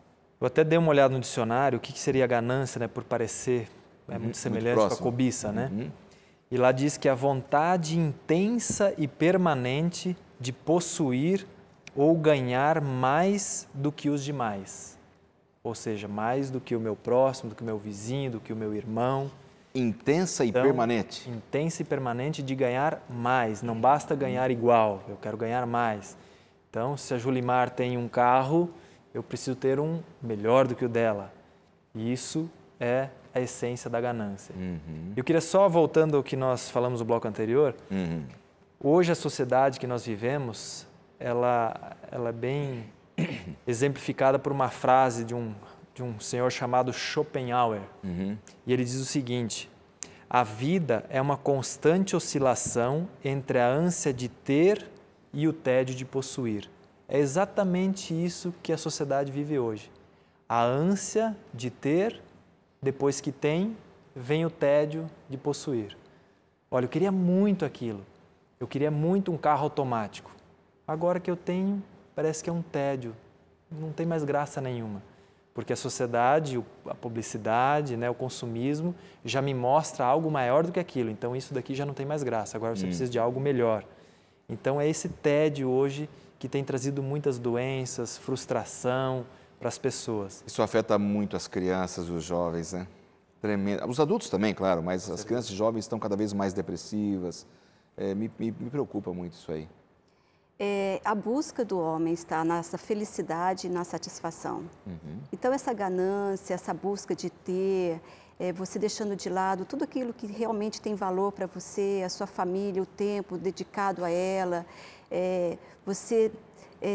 Eu até dei uma olhada no dicionário, o que seria ganância, né, por parecer muito semelhante com a cobiça, né? E lá diz que a vontade intensa e permanente de possuir ou ganhar mais do que os demais. Ou seja, mais do que o meu próximo, do que o meu vizinho, do que o meu irmão. Intensa e permanente. Intensa e permanente de ganhar mais. Não basta ganhar igual, eu quero ganhar mais. Então, se a Julimar tem um carro, eu preciso ter um melhor do que o dela. E isso é a essência da ganância. Eu queria só, voltando ao que nós falamos no bloco anterior, hoje a sociedade que nós vivemos, ela é bem exemplificada por uma frase de um senhor chamado Schopenhauer. E ele diz o seguinte: a vida é uma constante oscilação entre a ânsia de ter e o tédio de possuir. É exatamente isso que a sociedade vive hoje. A ânsia de ter, depois que tem, vem o tédio de possuir. Olha, eu queria muito aquilo. Eu queria muito um carro automático. Agora que eu tenho, parece que é um tédio. Não tem mais graça nenhuma. Porque a sociedade, a publicidade, né, o consumismo já me mostra algo maior do que aquilo. Então, isso daqui já não tem mais graça. Agora você precisa de algo melhor. Então, é esse tédio hoje que tem trazido muitas doenças, frustração para as pessoas. Isso afeta muito as crianças, os jovens, né? Tremendo. Os adultos também, claro, mas as crianças e jovens estão cada vez mais depressivas. Me preocupa muito isso aí. A busca do homem está nessa felicidade e na satisfação. Então, essa ganância, essa busca de ter, você deixando de lado tudo aquilo que realmente tem valor para você, a sua família, o tempo dedicado a ela, você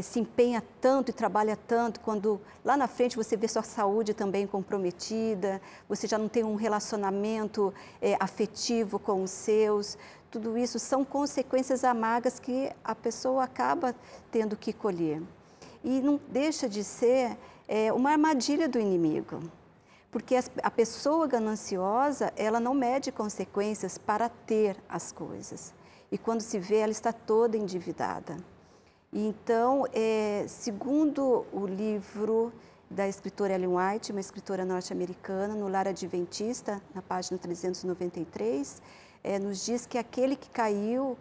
se empenha tanto e trabalha tanto, quando lá na frente você vê sua saúde também comprometida, você já não tem um relacionamento afetivo com os seus, tudo isso são consequências amargas que a pessoa acaba tendo que colher. E não deixa de ser uma armadilha do inimigo. Porque a pessoa gananciosa, ela não mede consequências para ter as coisas. E quando se vê, ela está toda endividada. E então, segundo o livro da escritora Ellen White, uma escritora norte-americana, no Lar Adventista, na página 393, nos diz que aquele que caiu,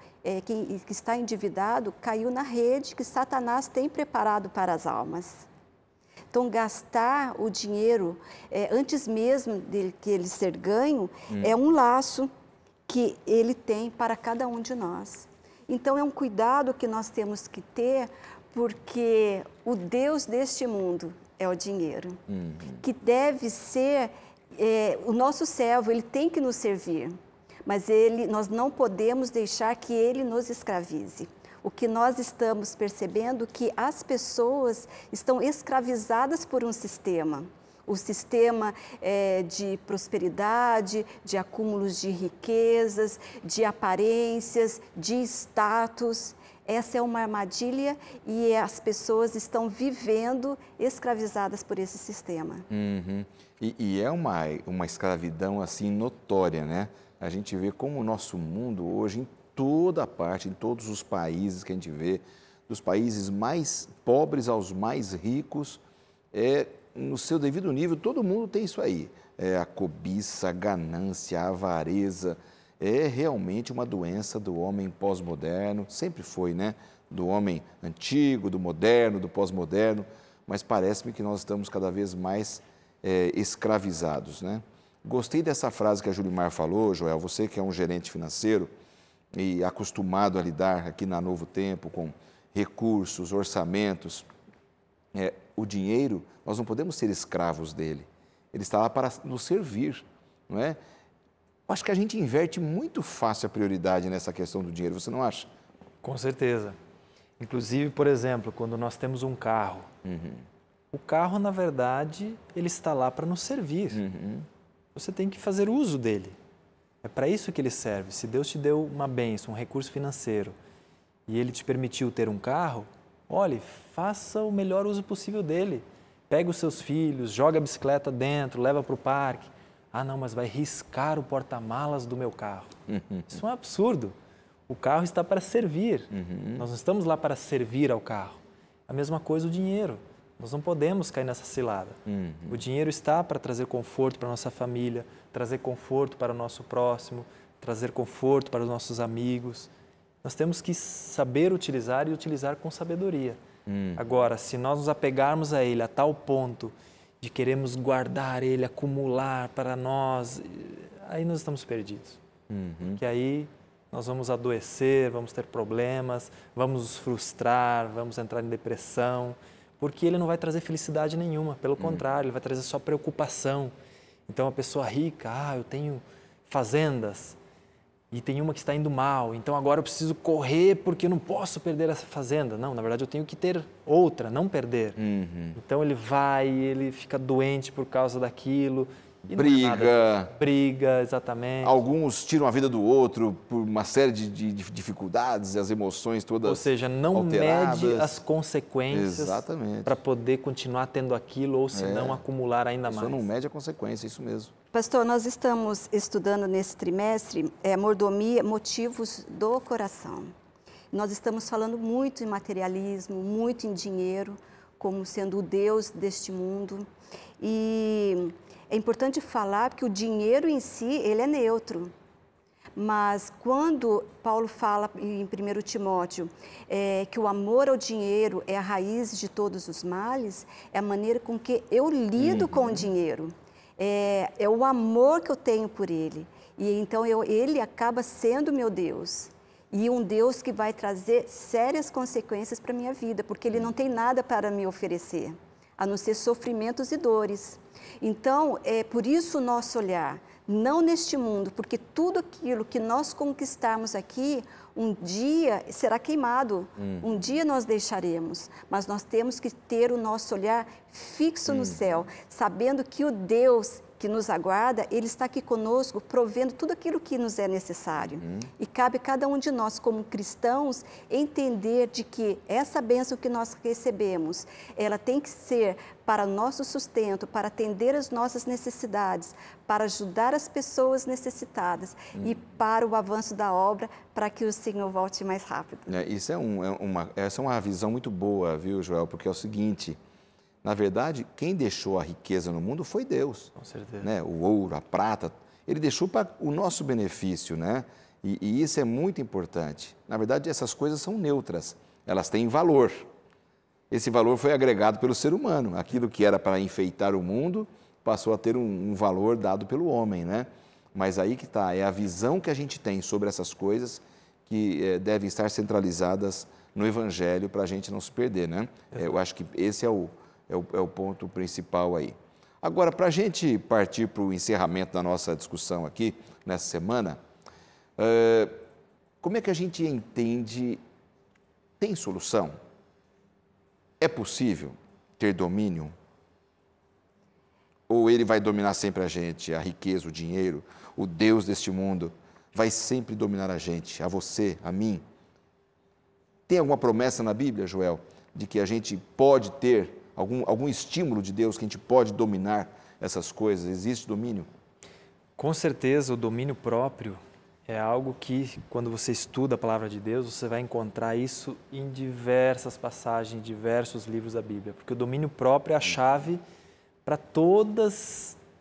que está endividado, caiu na rede que Satanás tem preparado para as almas. Então, gastar o dinheiro, antes mesmo de que ele ser ganho, é um laço que ele tem para cada um de nós. Então, é um cuidado que nós temos que ter, porque o Deus deste mundo é o dinheiro, que deve ser o nosso servo, ele tem que nos servir, mas nós não podemos deixar que ele nos escravize. O que nós estamos percebendo é que as pessoas estão escravizadas por um sistema. O sistema de prosperidade, de acúmulos de riquezas, de aparências, de status. Essa é uma armadilha e as pessoas estão vivendo escravizadas por esse sistema. E é uma escravidão assim notória, né? A gente vê como o nosso mundo hoje, em toda parte, em todos os países que a gente vê, dos países mais pobres aos mais ricos, no seu devido nível, todo mundo tem isso aí. A cobiça, a ganância, a avareza, é realmente uma doença do homem pós-moderno, sempre foi, né? Do homem antigo, do moderno, do pós-moderno, mas parece-me que nós estamos cada vez mais escravizados, né? Gostei dessa frase que a Julimar falou, Joel, você que é um gerente financeiro, e acostumado a lidar aqui na Novo Tempo com recursos, orçamentos, o dinheiro, nós não podemos ser escravos dele. Ele está lá para nos servir, não é? Acho que a gente inverte muito fácil a prioridade nessa questão do dinheiro, você não acha? Com certeza. Inclusive, por exemplo, quando nós temos um carro, o carro, na verdade, ele está lá para nos servir. Você tem que fazer uso dele. É para isso que ele serve. Se Deus te deu uma bênção, um recurso financeiro, e Ele te permitiu ter um carro, olhe, faça o melhor uso possível dele. Pega os seus filhos, joga a bicicleta dentro, leva para o parque. Ah, não, mas vai riscar o porta-malas do meu carro. Isso é um absurdo. O carro está para servir. Nós não estamos lá para servir ao carro. A mesma coisa o dinheiro. Nós não podemos cair nessa cilada. O dinheiro está para trazer conforto para a nossa família, trazer conforto para o nosso próximo, trazer conforto para os nossos amigos. Nós temos que saber utilizar e utilizar com sabedoria. Agora, se nós nos apegarmos a ele a tal ponto de queremos guardar ele, acumular para nós, aí nós estamos perdidos. Que aí nós vamos adoecer, vamos ter problemas, vamos nos frustrar, vamos entrar em depressão, porque ele não vai trazer felicidade nenhuma, pelo contrário, ele vai trazer só preocupação. Então, a pessoa rica, eu tenho fazendas e tem uma que está indo mal, então agora eu preciso correr porque eu não posso perder essa fazenda. Não, na verdade eu tenho que ter outra, não perder. Então ele fica doente por causa daquilo. Briga, exatamente. Alguns tiram a vida do outro por uma série de dificuldades, as emoções todas. Ou seja, não alteradas. Mede as consequências para poder continuar tendo aquilo ou se não acumular ainda mais. Só não mede a consequência, isso mesmo. Pastor, nós estamos estudando nesse trimestre mordomia, motivos do coração. Nós estamos falando muito em materialismo, muito em dinheiro, como sendo o Deus deste mundo. E é importante falar que o dinheiro em si, ele é neutro. Mas quando Paulo fala em 1 Timóteo que o amor ao dinheiro é a raiz de todos os males, é a maneira com que eu lido com o dinheiro. É o amor que eu tenho por ele. E então ele acaba sendo meu Deus. E um Deus que vai trazer sérias consequências para a minha vida, porque ele não tem nada para me oferecer, a não ser sofrimentos e dores. Então, por isso o nosso olhar não neste mundo, porque tudo aquilo que nós conquistarmos aqui, um dia será queimado, um dia nós deixaremos, mas nós temos que ter o nosso olhar fixo no céu, sabendo que o Deus que nos aguarda, Ele está aqui conosco, provendo tudo aquilo que nos é necessário. E cabe a cada um de nós, como cristãos, entender de que essa bênção que nós recebemos, ela tem que ser para nosso sustento, para atender as nossas necessidades, para ajudar as pessoas necessitadas e para o avanço da obra, para que o Senhor volte mais rápido. Essa é uma visão muito boa, viu, Joel? Porque é o seguinte... Na verdade, quem deixou a riqueza no mundo foi Deus. Com certeza. Né? O ouro, a prata, Ele deixou para o nosso benefício, né? E isso é muito importante. Na verdade, essas coisas são neutras, elas têm valor. Esse valor foi agregado pelo ser humano. Aquilo que era para enfeitar o mundo passou a ter um valor dado pelo homem, né? Mas aí que está, é a visão que a gente tem sobre essas coisas que devem estar centralizadas no Evangelho para a gente não se perder, né? Eu acho que esse é o ponto principal aí. Agora, para a gente partir para o encerramento da nossa discussão aqui, nessa semana, como é que a gente entende, tem solução? É possível ter domínio? Ou ele vai dominar sempre a gente, a riqueza, o dinheiro, o Deus deste mundo vai sempre dominar a gente, a você, a mim? Tem alguma promessa na Bíblia, Joel, de que a gente pode ter algum estímulo de Deus, que a gente pode dominar essas coisas? Existe domínio? Com certeza, o domínio próprio é algo que, quando você estuda a palavra de Deus, você vai encontrar isso em diversas passagens, em diversos livros da Bíblia, porque o domínio próprio é a chave para todos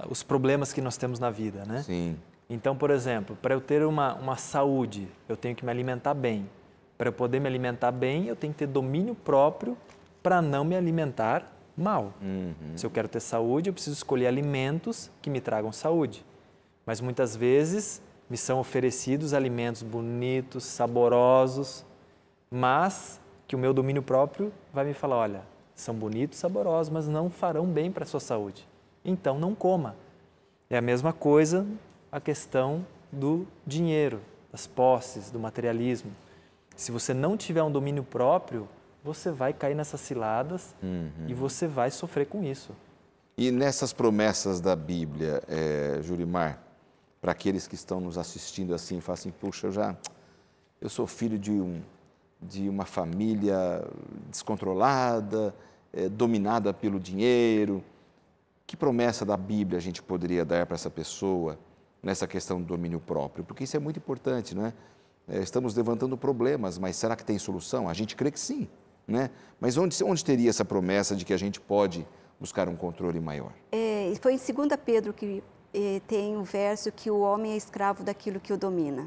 os problemas que nós temos na vida, né? Sim. Então, por exemplo, para eu ter uma saúde, eu tenho que me alimentar bem. Para eu poder me alimentar bem, eu tenho que ter domínio próprio para não me alimentar mal. Se eu quero ter saúde, eu preciso escolher alimentos que me tragam saúde. Mas muitas vezes me são oferecidos alimentos bonitos, saborosos, mas que o meu domínio próprio vai me falar, olha, são bonitos, saborosos, mas não farão bem para a sua saúde. Então não coma. É a mesma coisa a questão do dinheiro, das posses, do materialismo. Se você não tiver um domínio próprio, você vai cair nessas ciladas e você vai sofrer com isso. E nessas promessas da Bíblia, Jurimar, para aqueles que estão nos assistindo assim, falam assim, puxa, eu sou filho de uma família descontrolada, dominada pelo dinheiro. Que promessa da Bíblia a gente poderia dar para essa pessoa nessa questão do domínio próprio? Porque isso é muito importante, não é? Estamos levantando problemas, mas será que tem solução? A gente crê que sim, né? Mas onde teria essa promessa de que a gente pode buscar um controle maior? Foi em 2 Pedro que tem o verso que o homem é escravo daquilo que o domina.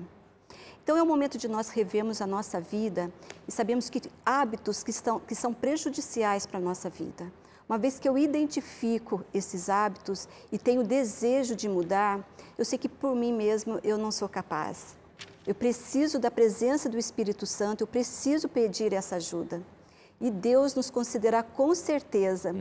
Então, é o momento de nós revermos a nossa vida e sabemos que hábitos que são prejudiciais para a nossa vida. Uma vez que eu identifico esses hábitos e tenho desejo de mudar, eu sei que por mim mesmo eu não sou capaz. Eu preciso da presença do Espírito Santo, eu preciso pedir essa ajuda. E Deus nos considerará com certeza,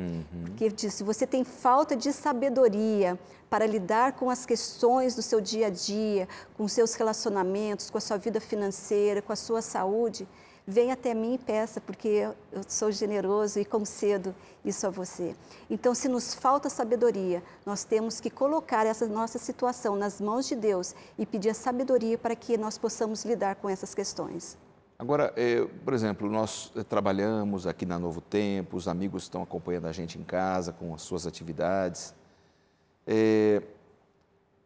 porque Ele diz, se você tem falta de sabedoria para lidar com as questões do seu dia a dia, com os seus relacionamentos, com a sua vida financeira, com a sua saúde, venha até mim e peça, porque eu sou generoso e concedo isso a você. Então, se nos falta sabedoria, nós temos que colocar essa nossa situação nas mãos de Deus e pedir a sabedoria para que nós possamos lidar com essas questões. Agora, por exemplo, nós trabalhamos aqui na Novo Tempo, os amigos estão acompanhando a gente em casa com as suas atividades.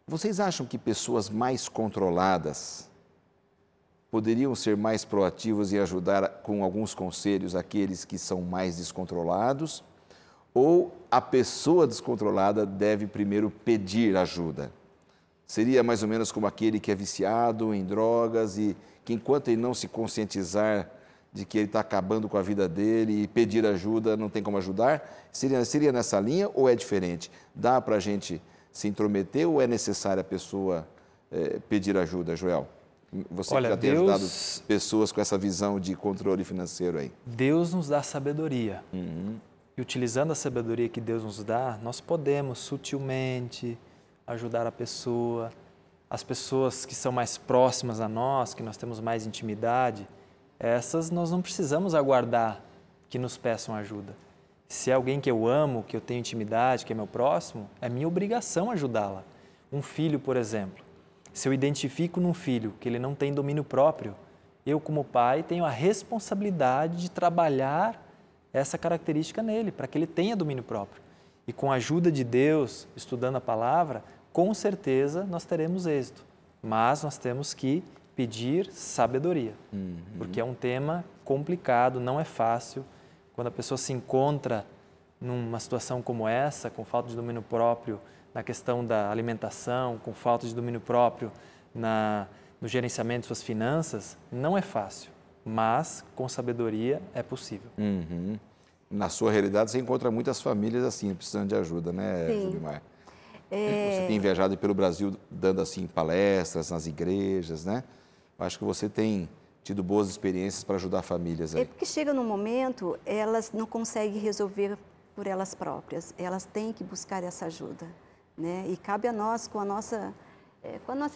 Vocês acham que pessoas mais controladas poderiam ser mais proativos e ajudar com alguns conselhos aqueles que são mais descontrolados? Ou a pessoa descontrolada deve primeiro pedir ajuda? Seria mais ou menos como aquele que é viciado em drogas e que enquanto ele não se conscientizar de que ele está acabando com a vida dele e pedir ajuda, não tem como ajudar? Seria nessa linha ou é diferente? Dá para a gente se intrometer ou é necessário a pessoa pedir ajuda, Joel? Você já tem ajudado pessoas com essa visão de controle financeiro aí. Deus nos dá sabedoria. E utilizando a sabedoria que Deus nos dá, nós podemos sutilmente, ajudar a pessoa. As pessoas que são mais próximas a nós, que nós temos mais intimidade, essas nós não precisamos aguardar que nos peçam ajuda. Se é alguém que eu amo, que eu tenho intimidade, que é meu próximo, é minha obrigação ajudá-la. Um filho, por exemplo, se eu identifico num filho que ele não tem domínio próprio, eu como pai tenho a responsabilidade de trabalhar essa característica nele, para que ele tenha domínio próprio. E com a ajuda de Deus, estudando a palavra, com certeza nós teremos êxito. Mas nós temos que pedir sabedoria, porque é um tema complicado, não é fácil. Quando a pessoa se encontra numa situação como essa, com falta de domínio próprio na questão da alimentação, com falta de domínio próprio no gerenciamento de suas finanças, não é fácil, mas com sabedoria é possível. Na sua realidade, você encontra muitas famílias assim, precisando de ajuda, né, Julimar? Você tem viajado pelo Brasil dando assim palestras nas igrejas, né? Acho que você tem tido boas experiências para ajudar famílias aí. É porque chega num momento, elas não conseguem resolver por elas próprias, elas têm que buscar essa ajuda, né? E cabe a nós, com a nossa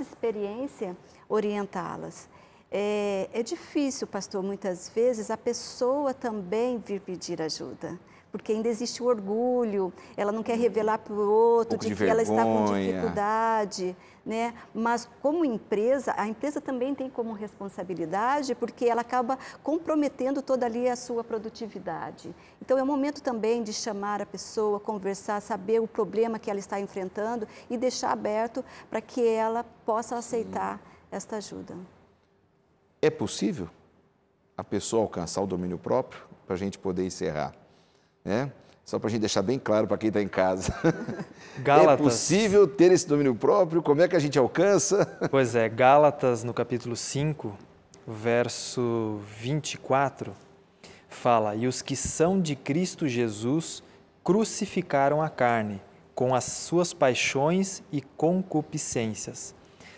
experiência, orientá-las. É difícil, pastor, muitas vezes, a pessoa também vir pedir ajuda, porque ainda existe o orgulho, ela não quer revelar para o outro de que ela está com dificuldade, né? Mas como empresa, a empresa também tem como responsabilidade, porque ela acaba comprometendo toda ali a sua produtividade. Então é o momento também de chamar a pessoa, conversar, saber o problema que ela está enfrentando e deixar aberto para que ela possa aceitar esta ajuda. É possível a pessoa alcançar o domínio próprio, para a gente poder encerrar? Só para a gente deixar bem claro para quem está em casa. Gálatas. É possível ter esse domínio próprio? Como é que a gente alcança? Pois é, Gálatas, no capítulo 5, verso 24, fala: "E os que são de Cristo Jesus crucificaram a carne, com as suas paixões e concupiscências.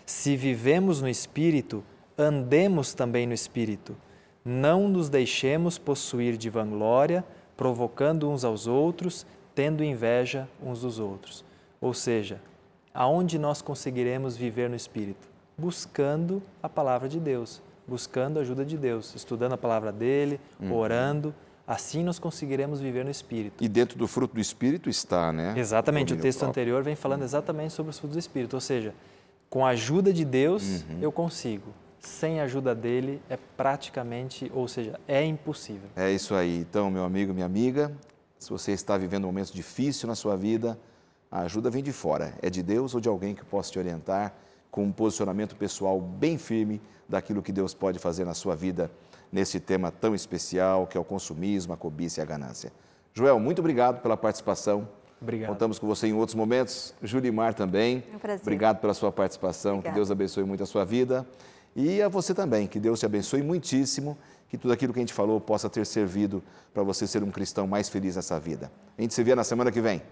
Se vivemos no Espírito, andemos também no Espírito. Não nos deixemos possuir de vanglória, provocando uns aos outros, tendo inveja uns dos outros." Ou seja, aonde nós conseguiremos viver no Espírito? Buscando a palavra de Deus, buscando a ajuda de Deus, estudando a palavra dele, orando. Assim nós conseguiremos viver no Espírito. E dentro do fruto do Espírito está, né? Exatamente, o texto anterior vem falando exatamente sobre os frutos do Espírito. Ou seja, com a ajuda de Deus eu consigo. Sem a ajuda dele é praticamente, ou seja, é impossível. É isso aí. Então, meu amigo, minha amiga, se você está vivendo um momento difícil na sua vida, a ajuda vem de fora. É de Deus ou de alguém que possa te orientar com um posicionamento pessoal bem firme daquilo que Deus pode fazer na sua vida nesse tema tão especial que é o consumismo, a cobiça e a ganância. Joel, muito obrigado pela participação. Obrigado. Contamos com você em outros momentos. Julimar também. É um prazer. Obrigado pela sua participação. Obrigada. Que Deus abençoe muito a sua vida. E a você também, que Deus te abençoe muitíssimo, que tudo aquilo que a gente falou possa ter servido para você ser um cristão mais feliz nessa vida. A gente se vê na semana que vem.